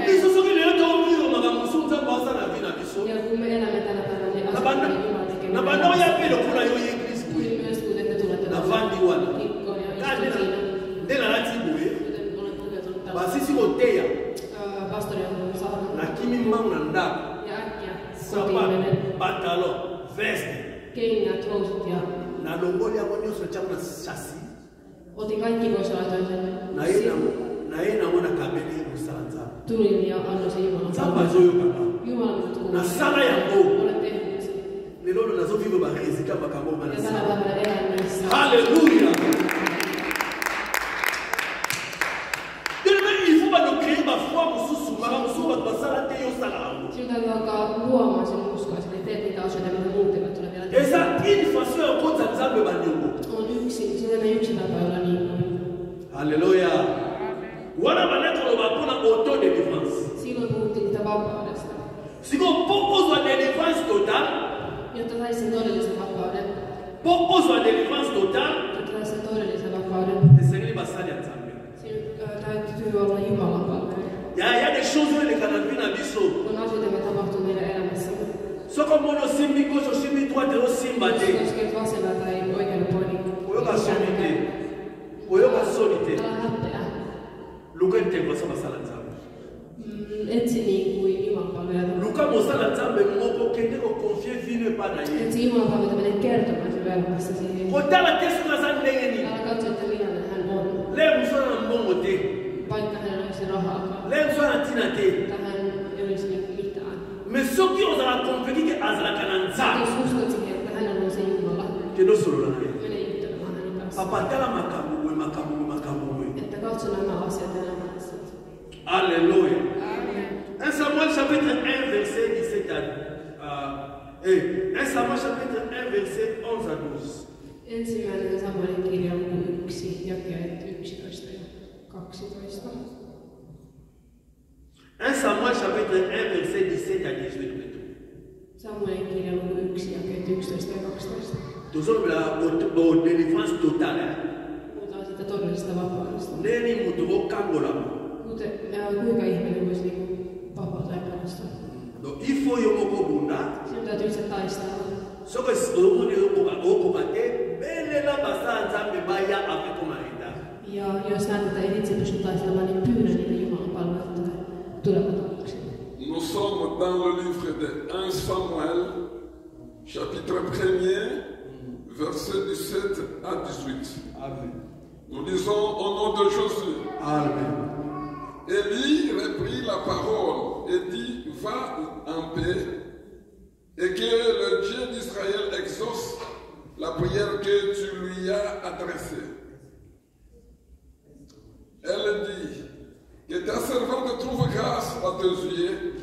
Biso soki lelo tobiro makambo so nzambe asala vi na biso. Ja kun me elämme tänä päivänä, niin Na asioita Jumala tekee. banda oya mpe lokola yo ye Kristo. Kuin myös veste. kengät, housut ja Na longoli yango nyonso natiako na chasi. otin kaikki pois ja laitoin sen Na ye nango na kabeli mosala nzambe. tulin ja annoin sen Jumalan Nzambe palvelun. azoyokaka. Jumala minut kuulee. Nasala yango. Olen tehnyt sen. Lelo nazovivre barésultat makambo Ja tänä manasala. päivänä elän näissä. Alléluia. Il faut pas créer ma foi mosusu makamosusu bato basala te yosala yango. Sinun täytyy alkaa luomaan sen uskoa, että teet niitä asioita, mitä muut eivät tule vielä Et ça, une façon ya kota nzambe bandeko. on yksi, sitä ei yksi tapa olla niin kuin. Alléluia. Wana bandeko loba mpona auto délivrance. Silloin puhuttiin sitä vapaudesta. Siko po ozwa délivrance totale, Jotta saisi sen todellisen vapauden. po ozwa délivrance totale, Jotta saisi sen todellisen vapauden. esengeli basali ya nzambe. Sinun täytyy olla Jumalan palvelu. Il y a des choses eleka na vie na biso. Kun asioita voi tapahtua meidän elämässämme. Soko mono simbi gauche simbi droite osimba Jos te. kosket vasemmalla tai oikealla puolella. Oyoka soni te. Oyoka soni te. Älä häpeä. Luka intégration basala nzambe. Etsi niin kuin Jumalan palvelijat. Luka mosala nzambe moko kende ko confier vie pa na ye. Etsi Jumalan palvelijat mene kertomaan sen elämässä siihen. Kotala tesu na san ndenge ni. Älä katso, että millainen hän on. Le musala na mbongo te. Vaikka hän olisi rahaa. Le musala na tina te. Tähän ei olisi mitään. Mais soki ozala convaincu ke azalaka na nzambe. Jos uskot siihen, että hän on se Jumala, Kendo solola na ye. mene juttelemaan hänen kanssaan. Papa tala makambo we makambo we makambo we. Että katso nämä asiat elämässä. Alléluia. 1 Samuel chapitre 1 verset 17 à 1 Samuel chapitre 1 verset 11 à 12. Ensimmäinen Samuelin kirja luku 1, jakeet 11 ja 12. 1 Samuel chapitre 1 verset 17 à 18 plutôt. Samuelin kirja luku 1, jakeet 11 ja 12. Nous sommes là au délivrance totale. Puhutaan siitä todellisesta vapaudesta. Neni mutugo kangola. Kuinka ihminen voisi vapautta ja pelastaa? Donc il faut yomoko bunda. Sinun täytyy itse taistella. Soko omoni yomoko kate belela basa nzambe baya avec komarita. Ja jos näet, että ei itse pysty taistelemaan, niin pyydä niitä Jumalan palveluita tulevat avuksi. Nous sommes dans le livre de 1 Samuel, chapitre 1er, verset 17 à 18. Amen. Nous lisons au nom de Jésus. Amen. Élie reprit la parole et dit, va en paix, et que le Dieu d'Israël exauce la prière que tu lui as adressée. Elle dit, que ta servante trouve grâce à tes yeux,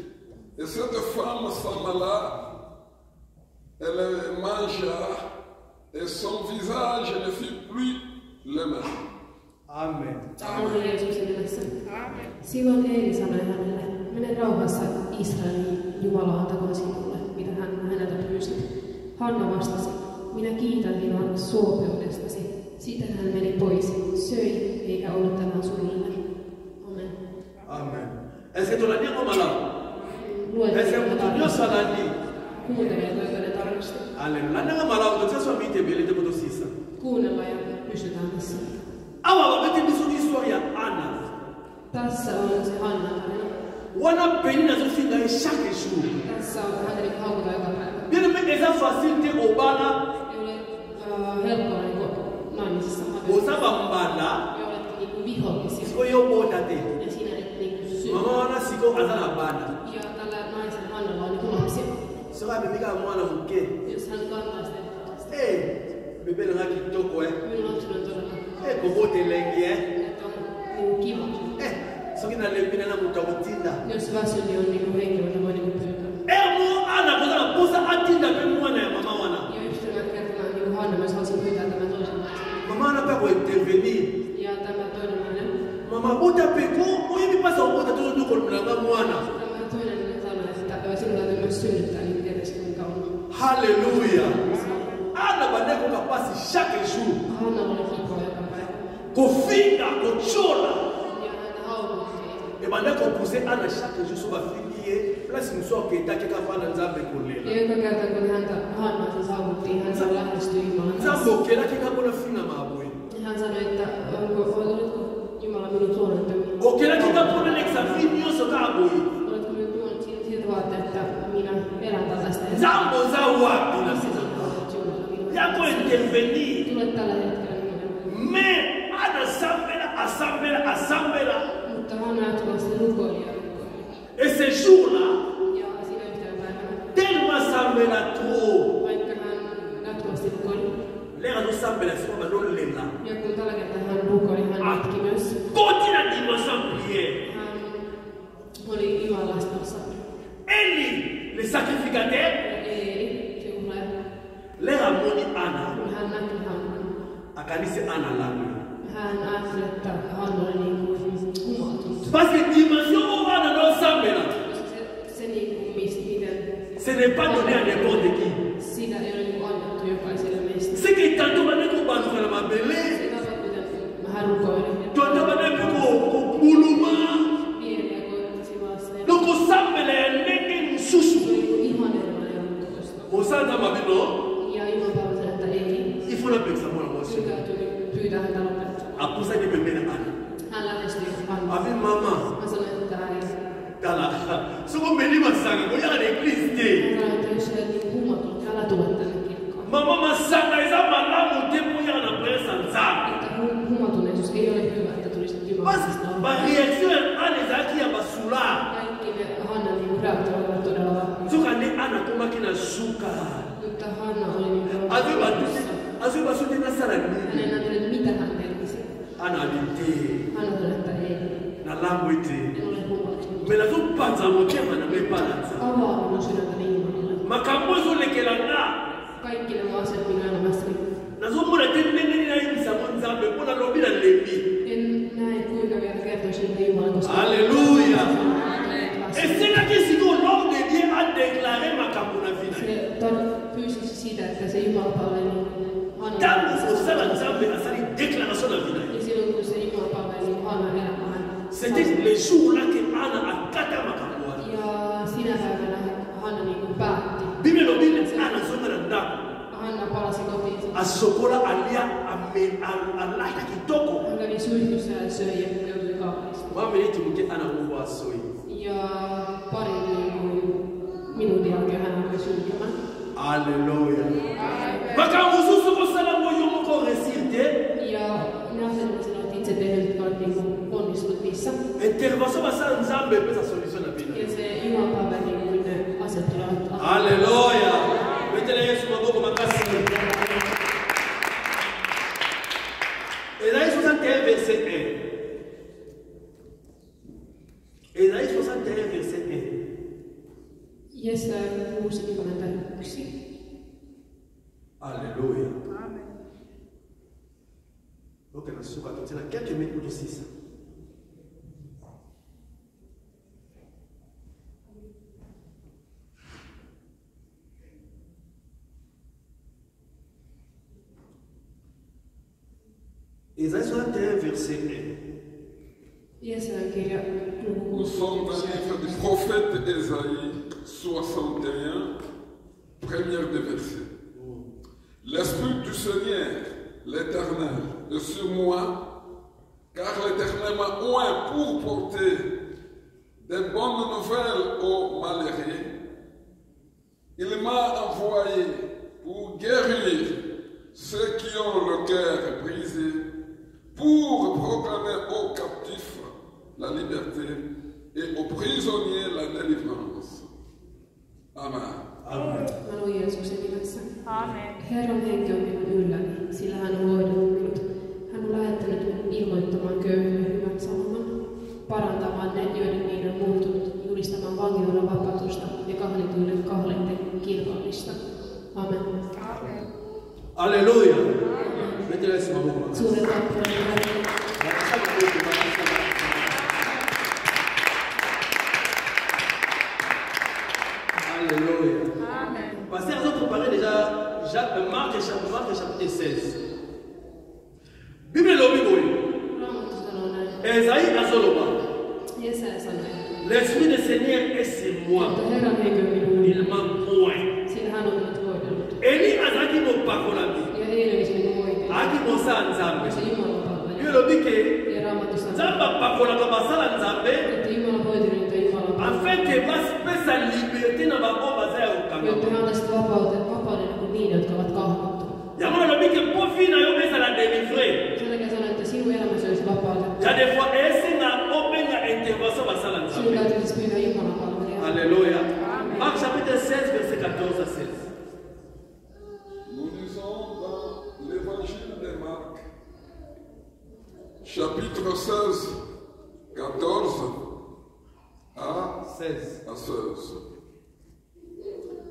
et cette femme s'en alla, elle mangea, et son visage ne fut plus le même. Amen. Amen. Jeesuksen nimessä. Silloin Eeli sanoi hänelle, mene rauhassa Israelin, Jumala antakoon sinulle, mitä hän häneltä pyysi. Hanna vastasi, minä kiitän sinua suopeudestasi. Sitten hän meni pois, söi, eikä ollut tämän surullinen. Amen. Amen. Est-ce que tu l'as dit comme alors? Luen Est-ce que tu sitä l'as saladi? kuuntelee toivoinen tarkasti. Alléluia. L'année malade, donc ça soit mis tes belles de poteaux 6. Kuunnella ja pysytään tässä. Awa bete biso histoire ya Anna. Tässä on se Hanna tarina. Wana peni na zo finga chaque jour. Tässä on häntä niin haukuta joka päivä. Bien mais eza facile te obala. Ei ole helppoa niin naimisissa. Osaba mbala. Ja olet niin vihollisia. Siko yo bota te. Ja sinä et niin syy. Mama wana siko azana bana. Ja tällä naisen Hannalla on niin lapsia. Sera bebika mwana muke. Jos hän kantaa sitä. Eh, bebe na kitoko Minun lapseni on todella. Eh, kobo te lengi Että on niin kiva. Soki na lembina na mutakutinda. Jos väsy, niin on niin henkilö, jota voi niin pyytää. Mo ana kuzana posa atinda pe mwana ya mama wana. Ja yhtenä kertana niin Hanna myös halusi pyytää tämän toisen naisen. Mama ana pa ko intervenir. Ja tämä toinen nainen. Mama bota pe ko oyebi pasa bota to do ko na mwana. Tämä toinen sanoi, että sinun täytyy myös synnyttää, niin tietysti kuinka on. Hallelujah. Ana bande ko kapasi chaque jour. Hanna oli kipoa joka päivä. Ko finga ko chola. Ja häntä haukuttiin. E bande ko pousser ana chaque jour so ba fingie. Place muso ke ta ke ka fana nzambe ko lela. Ja joka kerta kun häntä Hanna siis haukuttiin, hän lähestyi Jumalan kanssa. Nzambe ke la ke ka bona finga mabwe. Hän sanoi, että oletko Jumala minut luonut tämän? O ke la ke ka bona l'examen nyoso ka boy. Oletko minut luonut siitä vaatteet, että minä elän tällaista? Nzambe za wapi na faut intervenir. Tule tällä hetkellä. Mais Anna assemblera. Mutta Hanna jatkuvasti rukoili. Et ce jour-là, Ja siinä yhtenä päivänä, tellement assemblera trop. vaikka hän jatkuvasti rukoili. L'air nous semble la somme non là. Ja kun tällä kertaa hän rukoili, hän itki myös. Continue la dimension prière. Hän oli Jumalastassa. Eli, le sacrificateur, Ja Eeli, se juhlaja. l'air a moni Anna. Kun hän näki Hannan, Akanisi Anna là. hän ajatteli, että Hanna oli niin kuin humaltunut. Parce que dimension où Anna non semble là. Se niin kuin miten Ce n'est pas donné à n'importe qui. sitä ei ole niin kuin annettu jokaiselle meistä. C'est que tantôt on est comme nous faire ma belle. Se tapa, miten hän rukoili. Tantôt on est comme bouluma. Pieniä koittasi vasta. Donc on semble nenge Se mususu. oli niin kuin ihan erilainen rukoista. On s'entend ma belle non? Ja Jumal palveli, että ei. Il faut la paix ça moi aussi. Sun täytyy pyytää häntä lopettamaan. A pour ça que me mène Anna. Hän lähestyi Hannaa. Avec maman. Mä sanoin, että äiti. Tala. Ce qu'on me dit ma sanga, on y a l'église. Hän sanoi, että jos sä olet niin humatunut, älä tule tänne kirkkoon. Maman ma sanga isa malamu te pour y a na presse en zam. Että humatuneisuus ei ole hyvä, että tulisit Parce Jumalasta. ma réaction à les aki ya basula. Kaikki ne Hannan niin reaktiot olivat todella vahvoja. Soka ne Anna koma kina suka. Mutta Hanna oli niin Azo ba pelossa. azo ba sote na sala Hän ni. ei näyttänyt, mitä hän tekisi. Anna habité. Hän sanoi, että ei. Na lambo ete. En ole humaltunut. Mais la zo panza motema na me palanza. Avaa minun sydäntäni Jumalalle. Makambo zo lekela na. Kaikki nämä asiat minun elämässäni. Na zo mona te ndenge na yimisa mo nzambe mpona lobi na lebi. En näe kuinka vielä kertoisin, että Jumala koska... Alléluia. Et c'est là que si l'homme de Dieu a déclaré makambo na vie. Se pyysisi siitä, että se Jumala palveli Hannan. Tanto osala nzambe asali déclaration na vie. Ja silloin kun se Jumala palveli Hannan elämään. C'était le jour là que Anna a kata makambo. Ja sinä päivänä Hanna niin kuin päätti. Bible lobi Anna zonga na ndako. Hanna palasi kotiinsa. Asokola alia alahita kitoko. Hän kävi suihkussa ja söi ja joutui kaapista. Mama yetu mke Anna mungu asoi. Ja pari minuutin jälkeen hän alkoi sylkemään. Alléluia. Makambo susu kosala moyo moko resirte. Ja ne asiat, mitä sinä olet itse tehnyt, jotka olet niin kuin onnistunut niissä. Intervention basala nzambe pesa solution na bino. Ja se Jumala palveli niin kuin ne asiat tulevat. Alléluia. Mettez Yesu maboko makasi. Ésaïe 61 verset 1. Ésaïe 61 verset 1. Jesaja 61. Alléluia. Amen. Donc on a su quand on a quelques minutes aussi ça. Ésaïe 61 verset 1. Jesajan kirja luku Nous sommes dans le livre du prophète Ésaïe 61, première des versets. L'Esprit du Seigneur, l'Éternel, est sur moi, car l'Éternel m'a oint pour porter des bonnes nouvelles aux malheureux. Il m'a envoyé pour guérir ceux qui ont le cœur brisé, pour proclamer aux captifs la liberté et aux prisonniers la délivrance. Amen. Amen. Mä luin Jeesuksen nimessä. Amen. Herran henki on minun ylläni, sillä hän on hoitanut minut. Hän on lähettänyt minut ilmoittamaan köyhille hyvän sanoman, parantamaan ne, joiden niin on muuttunut, julistamaan vankilan vapautusta ja kahlituille kahleiden kirkollista. Amen. Amen. Alléluia. Mettez Yesu maboko makasi. Suuren tappuran Herran. Alléluia. Amen. Pasteur, nous avons préparé déjà Marc chapitre 16. Bible lobi boy. Raamattu sanoo näin. Esaïe azoloba. Jesaja sanoi, L'esprit du Seigneur est sur moi. että Herran henki on minun Il ylläni, m'a point. sillä hän on minut hoitanut. Eli azaki mo pakolami. Ja eilen olisi minun hoitanut. Aki mo sa nzambe. Ja se Jumala palveli. Bible lobi ke Ja Raamattu sanoo, nzamba pakola ka basala nzambe. että Jumala hoiteli niitä Jumala Afin que bas pesa liberté na babo baza ya jotta okanga. he antaisivat vapauden kuin niin, jotka ovat kahvattu. Yamona Emmekä sano, että sinun elämäsi olisi vapautettu. Ja des fois, esinga openga intervention basala Sinun nzambe. täytyy siis pyytää Jumalan palvelia. Alléluia. Marc chapitre 16, verset 14 à 16. Nous lisons dans l'évangile de Marc, chapitre 16, 14 à 16.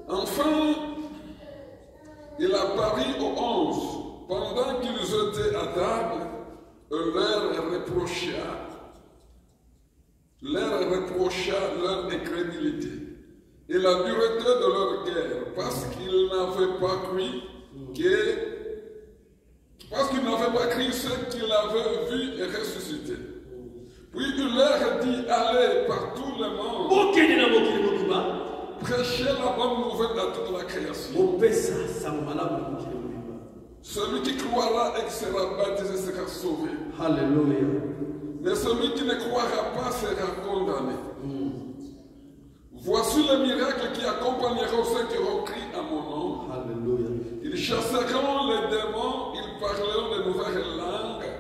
Enfin, il apparut aux 11, pendant qu'ils étaient à table, leur reprocha leur incrédulité et la dureté de leur guerre, parce qu'ils n'avaient pas cru ce qu'ils avaient vu et ressuscité. Puis il leur dit, allez par tout le monde, prêchez la bonne nouvelle à toute la création. Celui qui croira et sera baptisé sera sauvé. Alléluia. Mais celui qui ne croira pas sera condamné. Voici le miracle qui accompagneront ceux qui auront crié à mon nom. Alléluia. Ils chasseront les démons, ils parleront de nouvelles langues,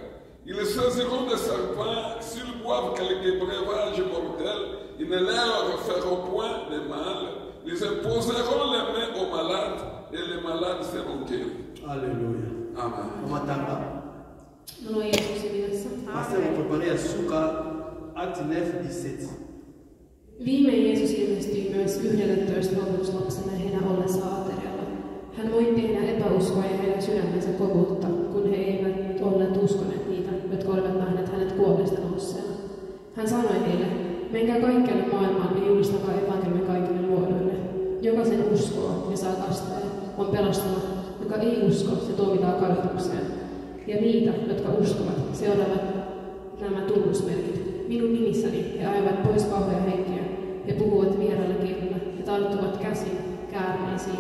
ils saisiront des serpents, s'ils boivent quelques breuvages mortels, ils ne leur feront point de mal, ils imposeront les mains aux malades et les malades seront guéris. Alléluia. Amen. Matanga. Mulla on Jeesus nimessä. Pasteur, vous préparez à Souka, acte 9, 17. Viimein Jeesus ilmestyi myös 11 opetuslapsena heidän ollessa aterialla. Hän moitti heidän epäuskoa ja heidän sydämensä kovuutta, kun he eivät olleet uskoneet niitä, jotka olivat nähneet hänet kuolleista nousseena. Hän sanoi heille, menkää kaikkialle maailmaan ja julistakaa evankeliumia kaikille luodoille. Jokaisen uskoo ja saa kastaa, on pelastunut, joka ei usko, se tuomitaan kadotukseen. Ja niitä, jotka uskovat, seuraavat nämä tunnusmerkit. Minun nimissäni he ajavat pois pahoja henkiä. He puhuvat vierailla kielillä. He tarttuvat käsin käärmeisiin.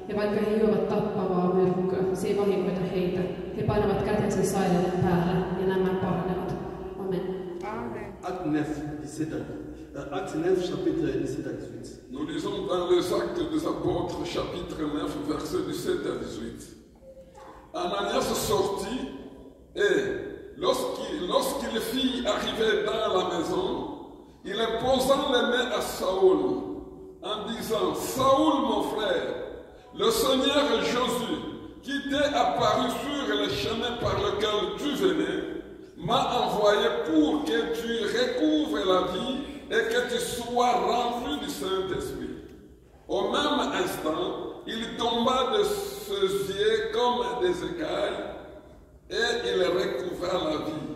Ja vaikka he juovat tappavaa myrkkyä, se ei vahingoita heitä. He painavat kätensä sairaiden päälle ja nämä paranevat. Amen. Acte 9, chapitre 17 à 18. Nous lisons dans les Actes des Apôtres, chapitre 9, versets 17 à 18. Ananias sortit et lorsqu'il fit arriver dans la maison, il imposa les mains à Saül en disant, Saül mon frère, le Seigneur Jésus qui t'est apparu sur le chemin par lequel tu venais, m'a envoyé pour que tu recouvres la vie et que tu sois rempli du Saint-Esprit. Au même instant, il tomba de ses yeux comme des écailles et il recouvra la vie.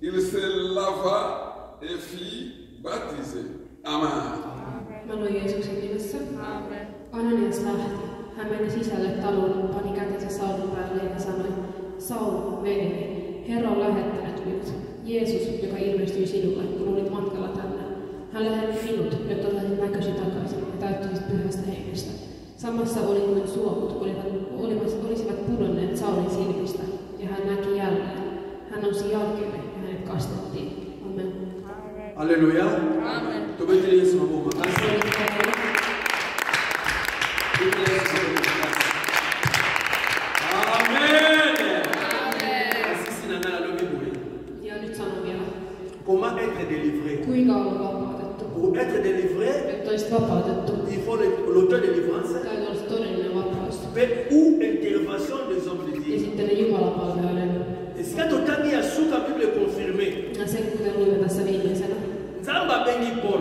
Il se lava et fit baptiser. Amen. Mä luin Jeesuksen nimessä. Ananias lähti. Hän meni sisälle taloon, pani kätensä Saulin päälle ja sanoi, Saul, veljeni, Herra on lähettänyt minut. Jeesus, joka ilmestyi sinulle, kun olit matkalla tänne. Hän lähetti minut, jotta saisit näkösi takaisin ja täyttyisit pyhästä hengestä. Samassa oli kuin suomut olisivat pudonneet Saulin silmistä, ja hän näki jälleen. Hän nousi jalkeille ja hänet kastettiin. Amen. Alléluia. Amen. Tobeteli Yesu maboma. Amen. Sisi na nala lobi boye. Ja nyt sanon vielä. Comment être délivré? Kuinka olla vapautettu? Pour être délivré, Jotta olisit vapautettu, il faut l'auteur de délivrance täytyy olla todellinen vapaus. ou intervention des hommes de Ja Dieu. sitten ne Jumalapalvelijoiden. Et ce quand on dit à Souka, Bible confirmée. Ja sen kuten luimme tässä viimeisenä. Nzamba bengi Paul.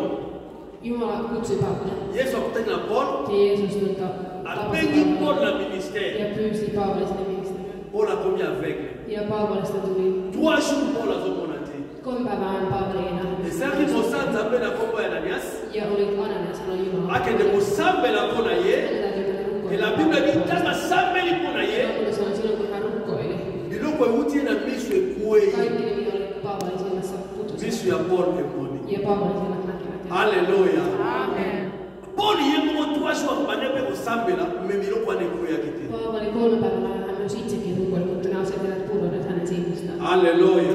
Jumala kutsui Paavalin. Yesu akutani na Paul. Ja Jeesus tulta Abengi Paul na ministère. ja pyysi Paavalin sinne ministeriöön. Paul a commis aveugle. Ja Paavalista tuli 3 jours Paul a zomonate. 3 päivää Paavali ei nähnyt. Et ça qui mossa nzambe na kombo ya Ananias. Ja oli Ananias sanoi Jumala. Akende kosambela mpona ye. Hänen täytyy mennä Et la rukoilemaan. Bible dit tanga sambeli mpona ye. Ja sanoi silloin kun hän rukoili. Biloko euti ye na miso ekwei. Kaikki ne mitä oli Paavalin silmässä putosi. Miso ya Paul emoni. Ja Paavalin silmät näkivät. Alléluia. Amen. Paul ye moko 3 jours akobanda mpe kosambela me biloko wana ekweyaki te. Paavali 3 päivää hän myös itsekin rukoili, mutta ne asiat eivät pudonneet hänen silmistään. Alléluia.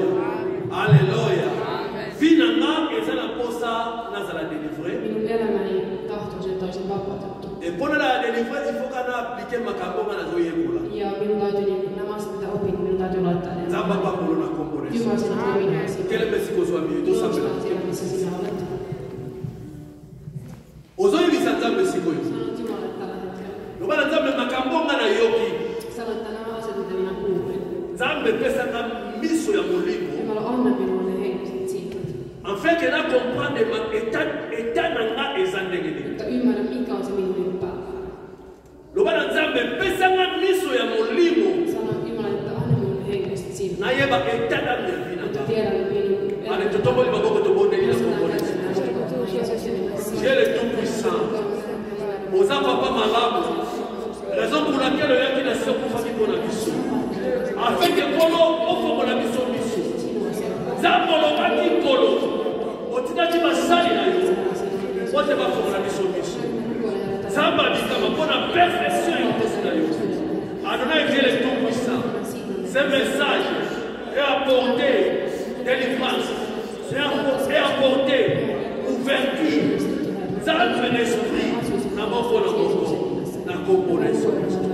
Alléluia. Finanga eza na posa nazala délivré. Minun elämäni tahtoisin, että olisin vapautettu. Et mpona na délivré il faut kana appliquer makambo nga nazoyekola. Ja minun täytyy, nämä asiat mitä opin, minun täytyy laittaa ne. Nzamba pambolo na Ymmärsin, että minä olisin. Quel est Mexico Swami? Tout ça. Tunnustan siellä, missä sinä olet. Ozoyebisa Nzambe sikoyo. Sanot Jumalle tällä hetkellä. Loba na Nzambe makambo nga na yoki. Sanoit, että nämä asiat, mitä minä kuulin. Nzambe pesanga miso ya molimo. Jumala anna minulle ne henkiset silmät. Afin que na comprendre ma état na nga eza ndenge nini. Mutta ymmärrän, mikä on se minun ympällä. Loba na Nzambe pesanga miso ya molimo. Sanoit Jumala, että anna minulle henkiset silmät. Nayeba état na mi vie na Mutta nga. tiedän minun Ale totomboli maboko tobondeli na kombo na Dieu le Tout-Puissant. Oza papa malamu. Raison pour laquelle oyaki na se okufaki mpo na biso. Afin que nkolo ofongola biso miso. Nzambe olobaki nkolo. Otikaki basali na yo. Ote bafongola biso miso. Nzambe abikama mpo na perfection ya nkosi na yo. Adonai Dieu le Tout-Puissant. Ce message est apporté délivrance. Et apporter ouverture. Nzambe l'esprit na moko na moko na kombo na Yesu Kristo.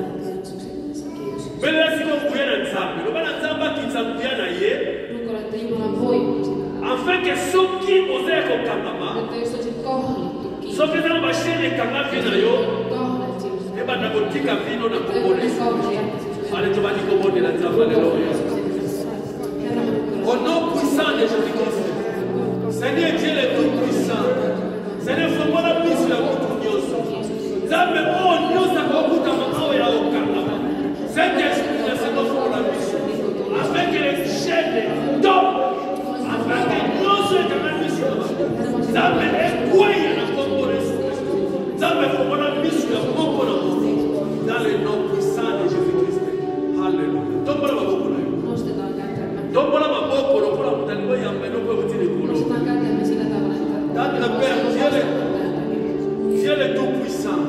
Mbele ya siko kuya na Nzambe. Loba na Nzambe akitsa kuya na ye. Rukoile, että Jumala on voinut sitä. Afin que soki oza ekokangama. Että jos olisit kohdittu kiinni. Soki eza na bashene ekanga mpe na yo. Kohdat sinut. Ebanda kotika vino na kombo na Yesu Kristo. Ale tobandi kobondela Nzambe aleluya. Au nom puissant de Jésus-Christ. Seigneur Dieu le Tout-Puissant. Seigneur, fais-moi la mise sur la montre. Nzambe o nyonso akokutama awa ya okangama. Saint-Esprit na seko pour la mission. Afin que les chaînes tombent. Afin que nyonso ekanga mission. Nzambe ekwea na kombo na Yesu Kristo. Nzambe fais-moi la mise sur la moko na moko. Dans le nom puissant de Jésus-Christ. Alléluia. Tombola maboko na yo. Nostetaan kätemme. Tombola maboko lokola mutalibo yambe noko utile kulo. Nostetaan kätemme sillä tavalla, että Notre Père, Dieu le Tout-Puissant.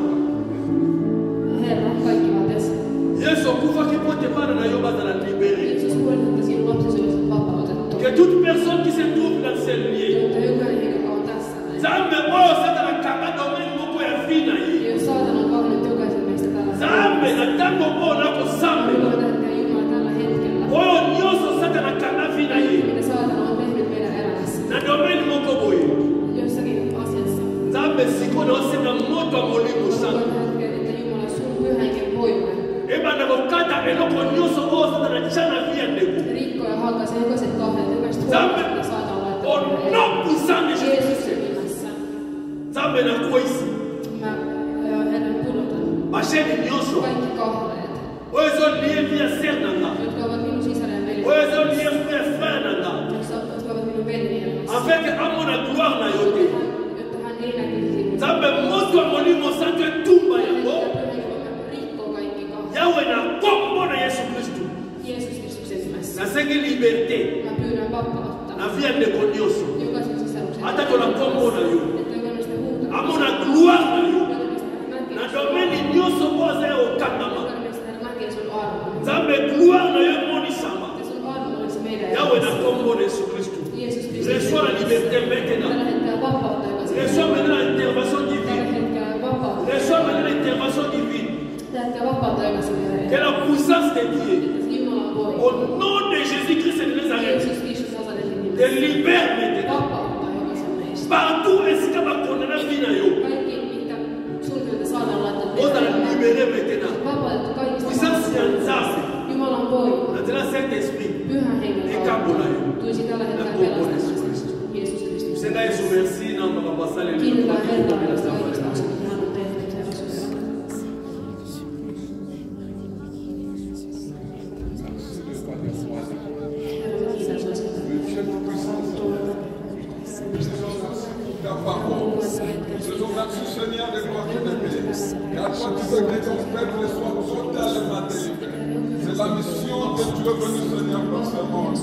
Herra, kaikki valtias. Yesu okufaki mpo te bana na yo bazala libéré. Jeesus kuoli, että sinun lapsesi olisivat vapautettu. Que toute personne qui se trouve dans ce lieu, Mutta jokainen, joka on tässä näin. Nzambe oyo satana kanga domaine moko ya vie na ye. Jos saatana on kohdannut jokaisen meistä tällä Nzambe na ntango oyo nakosambela. Jumala tällä hetkellä. Oyo nyonso satana kanga vie na ye. Mitä saatana on tehnyt meidän elämässä. Na domaine moko boye. Jossakin asiassa. Nzambe sikoyo naosenga moto ya molimo santu. Että Jumala sun pyhä hengen voima. Ebanda kokata eloko nyonso oyo satana tia na vie ya ndeko. Rikko ja halkaise jokaiset kahdet, jokaiset Nzambe huolet, mitä saatana au laittaa. nom puissant de Jésus. Jeesuksen nimessä. Nzambe nakwesi. Mä Herran pudotan. Basheni nyonso. Kaikki kahleet, Oyo ezolie vie ya sere na nga. jotka ovat minun sisareni ja veljeni. Oyo ezolie frère na nga. Jotka ovat minun veljeni elämässä. Afin que amona gloire na yo te. Jotta hän ei näkisi minua. Nzambe moto ya molimo santo etumba yango. Rikkoo kaikki kahleet. Yawe na kombo na Yesu Kristo. Jeesus Kristuksen nimessä. Nasengi liberté. Mä pyydän vapautta. Na vie ya ndeko nyonso. Jokaisen sisaruksen. Ata tola kombo na yo. Että jokainen sitä huutaa. Amona gloire na yo. Jokainen meistä näkee. Na domaine nyonso oyo aza ya okangama. Jokainen meistä näkee sun arvon. Nzambe gloire na yo emonisama. Että sun arvon olisi meidän Yawe na elämässä. kombo na Yesu Kristo. Jeesus Kristus. Reçois la liberté maintenant. Tällä hetkellä vapautta jokaisen. Reçois maintenant l'intervention Tällä divine. hetkellä vapautta. Reçois maintenant l'intervention divine. Tällä hetkellä vapautta jokaisen. Que la puissance de Dieu, Että Jumala on voima. au nom de Jésus-Christ de Nazareth, Jeesus Kristus Nazaretin te nimessä. libère maintenant. Vapauttaa jokaisen meistä. Partout est-ce que va condamner vie na yo. Kaikki, mitkä sun myötä saadaan laittaa On a meidän libéré maintenant. vapautettu kaikista Puissance ya Nzambe. Jumala on voima. Maintenant Saint-Esprit. Pyhän hengen Ekambola yo. tulisi tällä hetkellä Na kombo na Yesu pelastamaan Kristo. Jeesus Kristus. Seigneur Yesu, merci na mabasale le Kiitetään Herraa de la kaikista Sainte asioista, mitä hän on tehnyt Herra sun elämässä. Herra, me kiitän sinua siitä. Ta parole. Faisons merci Seigneur de gloire et de paix. Et à toi tu veux que ton peuple soit totalement délivré. C'est la mission que tu es venu Seigneur dans ce monde.